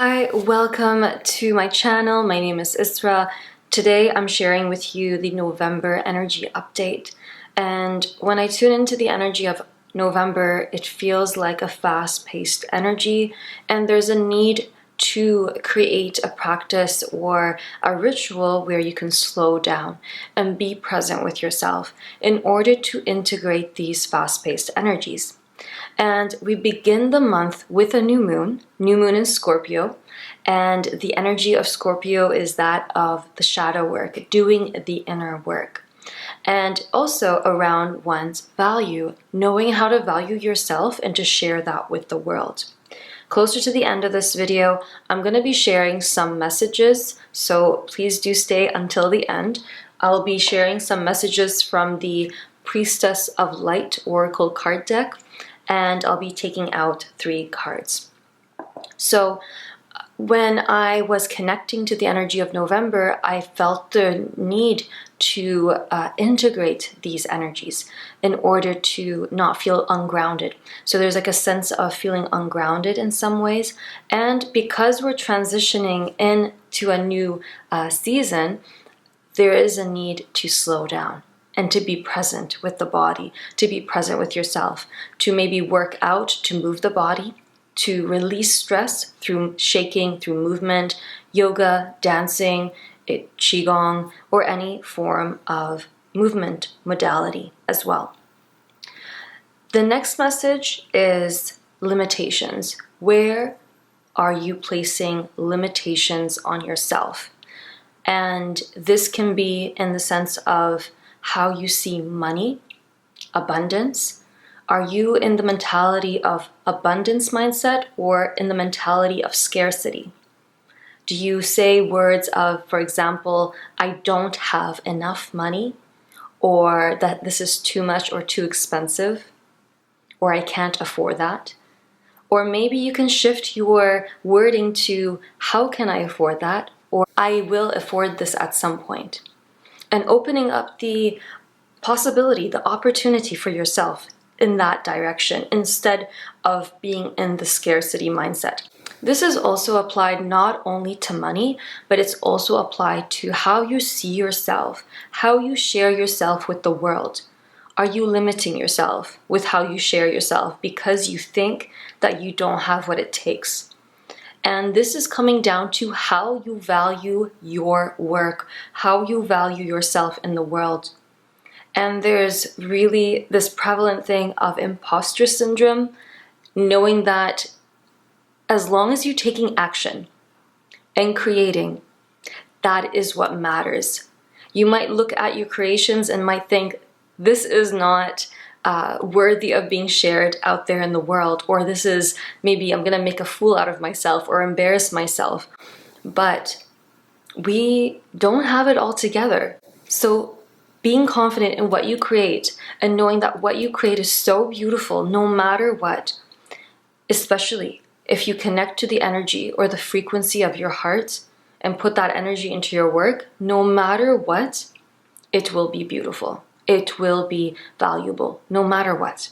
Hi, welcome to my channel. My name is Isra. Today I'm sharing with you the November energy update. And when I tune into the energy of November, it feels like a fast-paced energy, and there's a need to create a practice or a ritual where you can slow down and be present with yourself in order to integrate these fast-paced energies. And we begin the month with a new moon in Scorpio. And the energy of Scorpio is that of the shadow work, doing the inner work. And also around one's value, knowing how to value yourself and to share that with the world. Closer to the end of this video, I'm going to be sharing some messages, so please do stay until the end. I'll be sharing some messages from the Priestess of Light Oracle card deck, and I'll be taking out 3 cards. So when I was connecting to the energy of November, I felt the need to integrate these energies in order to not feel ungrounded. So there's like a sense of feeling ungrounded in some ways. And because we're transitioning into a new season, there is a need to slow down and to be present with the body, to be present with yourself, to maybe work out, to move the body, to release stress through shaking, through movement, yoga, dancing, qigong, or any form of movement modality as well. The next message is limitations. Where are you placing limitations on yourself? And this can be in the sense of how you see money, abundance. Are you in the mentality of abundance mindset or in the mentality of scarcity? Do you say words of, for example, I don't have enough money, or that this is too much or too expensive, or I can't afford that? Or maybe you can shift your wording to how can I afford that, or I will afford this at some point. And opening up the possibility, the opportunity for yourself in that direction instead of being in the scarcity mindset. This is also applied not only to money, but it's also applied to how you see yourself, how you share yourself with the world. Are you limiting yourself with how you share yourself because you think that you don't have what it takes? And this is coming down to how you value your work, how you value yourself in the world. And there's really this prevalent thing of imposter syndrome, knowing that as long as you're taking action and creating, that is what matters. You might look at your creations and might think, this is not worthy of being shared out there in the world, or this is maybe I'm gonna make a fool out of myself or embarrass myself. But we don't have it all together. So being confident in what you create and knowing that what you create is so beautiful no matter what, especially if you connect to the energy or the frequency of your heart and put that energy into your work, no matter what, it will be beautiful. It will be valuable, no matter what.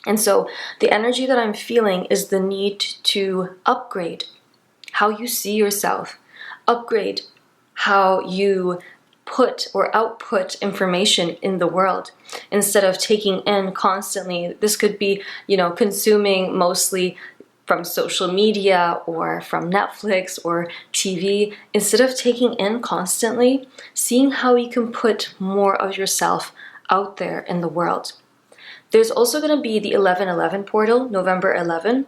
And so the energy that I'm feeling is the need to upgrade how you see yourself, upgrade how you put or output information in the world instead of taking in constantly. This could be, consuming mostly from social media or from Netflix or TV, instead of taking in constantly, seeing how you can put more of yourself out there in the world. There's also going to be the 11/11 portal, November 11.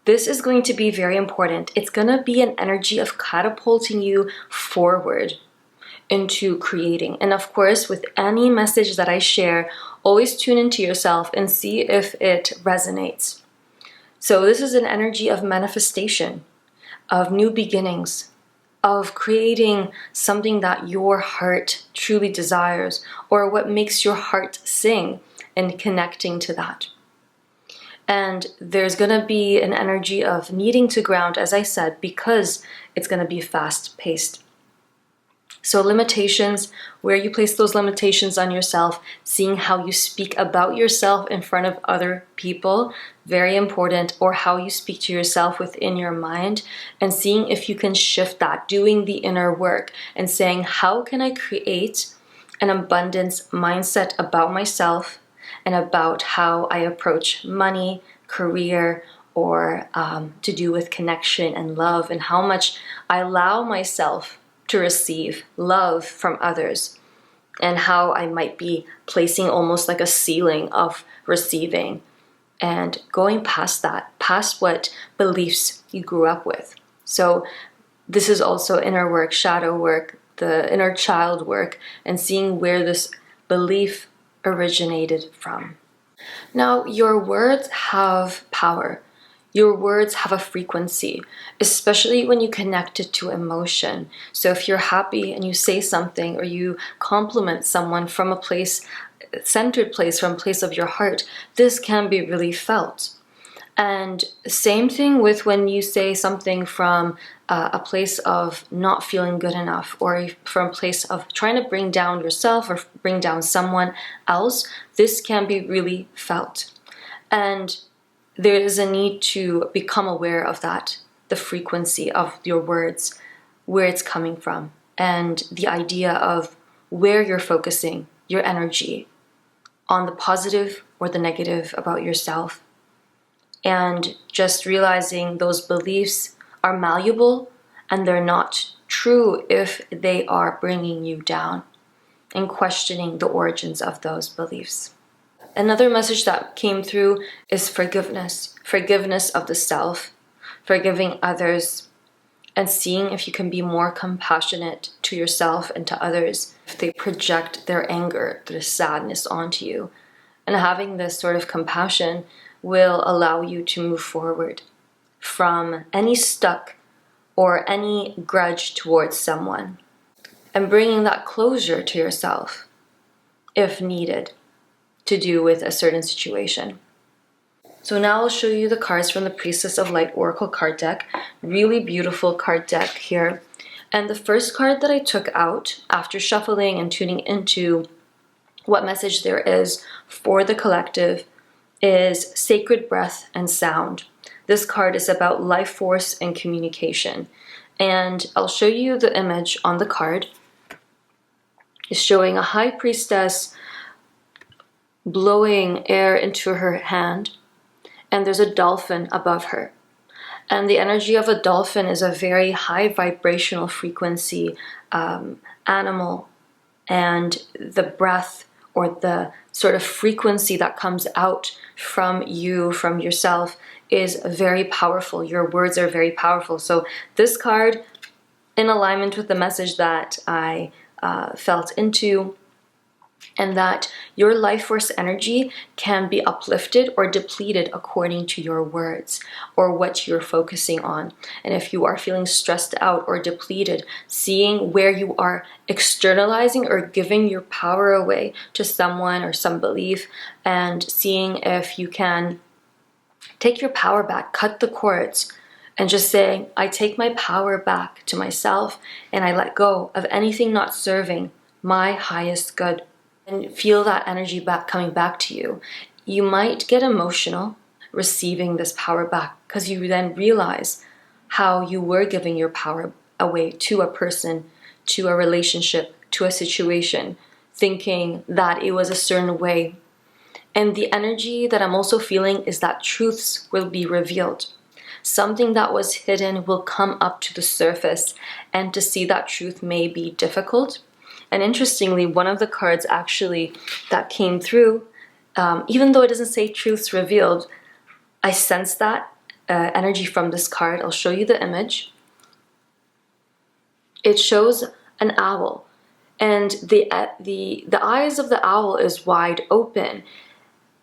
This is going to be very important. It's going to be an energy of catapulting you forward into creating. And of course, with any message that I share, always tune into yourself and see if it resonates. So this is an energy of manifestation, of new beginnings, of creating something that your heart truly desires, or what makes your heart sing, and connecting to that. And there's going to be an energy of needing to ground, as I said, because it's going to be fast-paced. So limitations, where you place those limitations on yourself, seeing how you speak about yourself in front of other people, very important, or how you speak to yourself within your mind, and seeing if you can shift that, doing the inner work and saying, how can I create an abundance mindset about myself and about how I approach money, career, or to do with connection and love, and how much I allow myself to receive love from others, and how I might be placing almost like a ceiling of receiving and going past that, past what beliefs you grew up with. So this is also inner work, shadow work, the inner child work, and seeing where this belief originated from. Now, your words have power. Your words have a frequency, especially when you connect it to emotion. So if you're happy and you say something, or you compliment someone from a place, centered place, from a place of your heart, this can be really felt. And same thing with when you say something from a place of not feeling good enough, or from a place of trying to bring down yourself or bring down someone else, this can be really felt. And there is a need to become aware of that, the frequency of your words, where it's coming from, and the idea of where you're focusing your energy, on the positive or the negative about yourself. And just realizing those beliefs are malleable and they're not true if they are bringing you down, and questioning the origins of those beliefs. Another message that came through is forgiveness. Forgiveness of the self, forgiving others, and seeing if you can be more compassionate to yourself and to others if they project their anger, their sadness onto you. And having this sort of compassion will allow you to move forward from any stuck or any grudge towards someone, and bringing that closure to yourself if needed, to do with a certain situation. So now I'll show you the cards from the Priestess of Light Oracle card deck. Really beautiful card deck here. And the first card that I took out after shuffling and tuning into what message there is for the collective is Sacred Breath and Sound. This card is about life force and communication. And I'll show you the image on the card. It's showing a high priestess blowing air into her hand, and there's a dolphin above her. And the energy of a dolphin is a very high vibrational frequency animal, and the breath, or the sort of frequency that comes out from you, from yourself, is very powerful. Your words are very powerful. So this card, in alignment with the message that I felt into, and that your life force energy can be uplifted or depleted according to your words or what you're focusing on. And if you are feeling stressed out or depleted, seeing where you are externalizing or giving your power away to someone or some belief, and seeing if you can take your power back, cut the cords, and just saying, I take my power back to myself, and I let go of anything not serving my highest good. And feel that energy back coming back to you. You might get emotional receiving this power back, because you then realize how you were giving your power away to a person, to a relationship, to a situation, thinking that it was a certain way. And the energy that I'm also feeling is that truths will be revealed. Something that was hidden will come up to the surface, and to see that truth may be difficult. And interestingly, one of the cards actually that came through, even though it doesn't say truths revealed, I sense that energy from this card. I'll show you the image. It shows an owl, and the eyes of the owl is wide open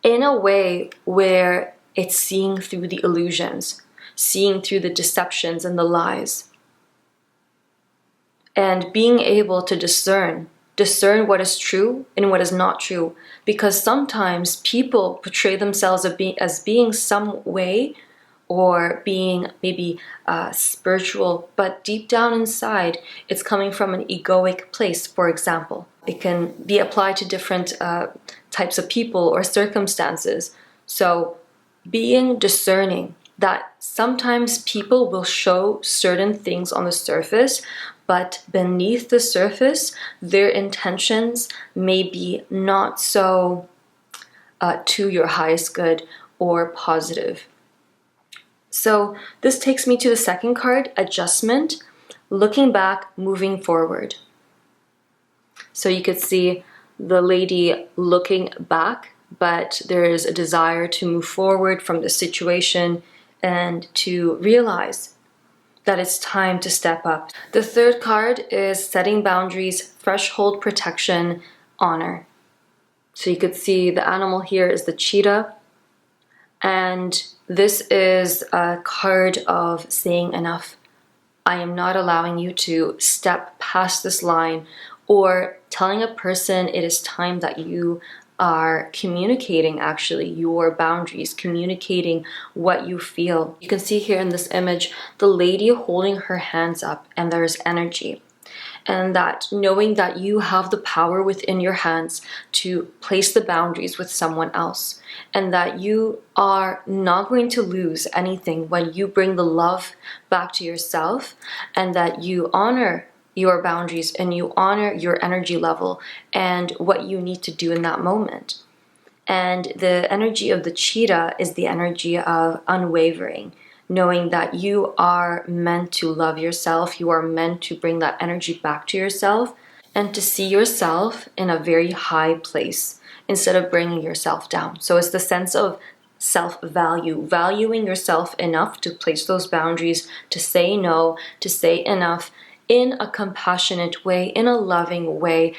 in a way where it's seeing through the illusions, seeing through the deceptions and the lies, and being able to discern what is true and what is not true. Because sometimes people portray themselves as being some way or being maybe spiritual, but deep down inside, it's coming from an egoic place, for example. It can be applied to different types of people or circumstances. So being discerning that sometimes people will show certain things on the surface, but beneath the surface, their intentions may be not so to your highest good or positive. So this takes me to the second card, adjustment, looking back, moving forward. So you could see the lady looking back, but there is a desire to move forward from the situation and to realize that it's time to step up. The third card is setting boundaries, threshold protection, honor. So you could see the animal here is the cheetah, and this is a card of saying enough. I am not allowing you to step past this line, or telling a person it is time that you are communicating actually your boundaries, communicating what you feel. You can see here in this image the lady holding her hands up, and there's energy. And that knowing that you have the power within your hands to place the boundaries with someone else, and that you are not going to lose anything when you bring the love back to yourself, and that you honor your boundaries and you honor your energy level and what you need to do in that moment. And the energy of the cheetah is the energy of unwavering, knowing that you are meant to love yourself, you are meant to bring that energy back to yourself, and to see yourself in a very high place instead of bringing yourself down. So it's the sense of self-value, valuing yourself enough to place those boundaries, to say no, to say enough in a compassionate way, in a loving way.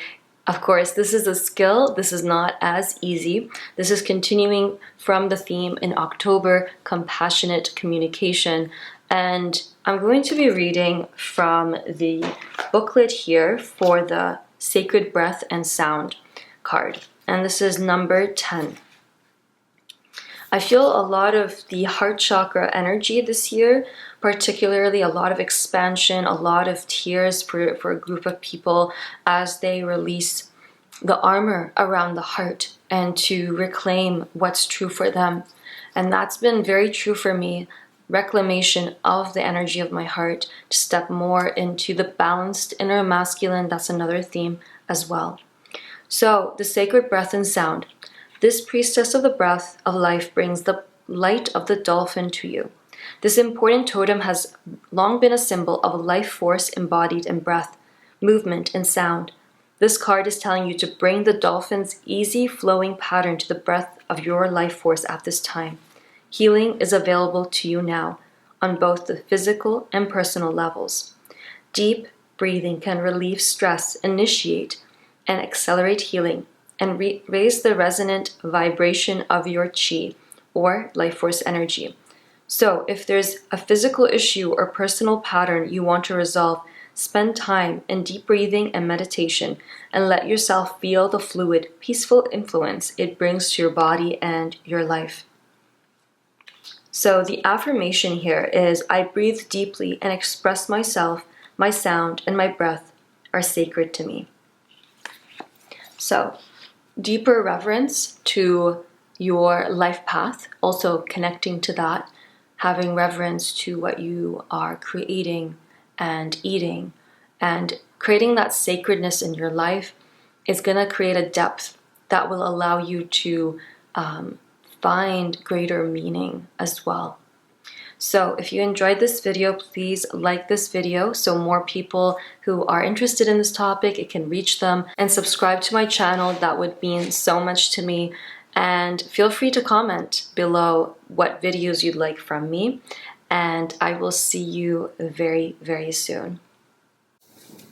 Of course, this is a skill. This is not as easy. This is continuing from the theme in October, compassionate communication. And I'm going to be reading from the booklet here for the Sacred Breath and Sound card. And this is number 10. I feel a lot of the heart chakra energy this year, particularly a lot of expansion, a lot of tears for a group of people as they release the armor around the heart and to reclaim what's true for them. And that's been very true for me, reclamation of the energy of my heart, to step more into the balanced inner masculine. That's another theme as well. So the sacred breath and sound. This priestess of the breath of life brings the light of the dolphin to you. This important totem has long been a symbol of a life force embodied in breath, movement, and sound. This card is telling you to bring the dolphin's easy flowing pattern to the breath of your life force at this time. Healing is available to you now on both the physical and personal levels. Deep breathing can relieve stress, initiate, and accelerate healing, and raise the resonant vibration of your chi, or life force energy. So if there's a physical issue or personal pattern you want to resolve, spend time in deep breathing and meditation, and let yourself feel the fluid, peaceful influence it brings to your body and your life. So the affirmation here is, I breathe deeply and express myself. My sound and my breath are sacred to me. So deeper reverence to your life path, also connecting to that, having reverence to what you are creating and eating, and creating that sacredness in your life is going to create a depth that will allow you to find greater meaning as well. So if you enjoyed this video, please like this video so more people who are interested in this topic, it can reach them, and subscribe to my channel. That would mean so much to me. And feel free to comment below what videos you'd like from me, and I will see you very, very soon.